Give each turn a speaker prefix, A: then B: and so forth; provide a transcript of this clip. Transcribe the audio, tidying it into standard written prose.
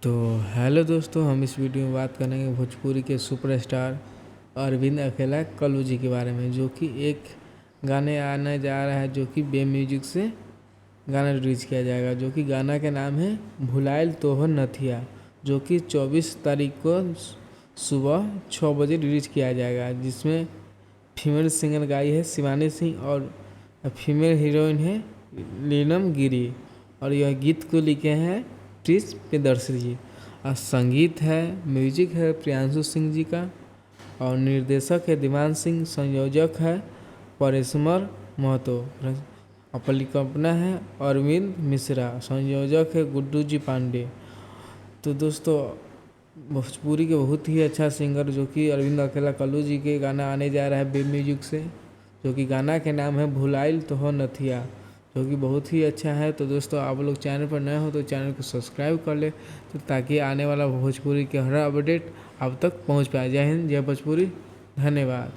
A: तो हेलो दोस्तों, हम इस वीडियो में बात करेंगे भोजपुरी के सुपरस्टार अरविंद अकेला कल्लू जी के बारे में, जो कि एक गाने आने जा रहा है, जो कि बे म्यूजिक से गाना रिलीज किया जाएगा, जो कि गाना के नाम है भुलाइल तोहर नथिया, जो कि 24 तारीख को सुबह 6 बजे रिलीज किया जाएगा। जिसमें फीमेल सिंगर गाई है शिवानी सिंह और फीमेल हीरोइन है नीलम गिरी, और यह गीत को लिखे हैं प्रिंस प्रियदर्शी जी। और संगीत है, म्यूजिक है प्रियांशु सिंह जी का, और निर्देशक है दीवान सिंह, संयोजक है परेशमर महतो, और परिकल्पना है अरविंद मिश्रा, संयोजक है गुड्डू जी पांडे। तो दोस्तों, भोजपुरी के बहुत ही अच्छा सिंगर जो कि अरविंद अकेला कल्लू जी के गाना आने जा रहा है बे म्यूजिक से, जो कि गाना के नाम है भुलाइल तोहर नथिया, जो कि बहुत ही अच्छा है। तो दोस्तों, आप लोग चैनल पर नए हो तो चैनल को सब्सक्राइब कर ले, तो ताकि आने वाला भोजपुरी के हर अपडेट आप तक पहुंच पाए। जय हिंद, जय भोजपुरी, धन्यवाद।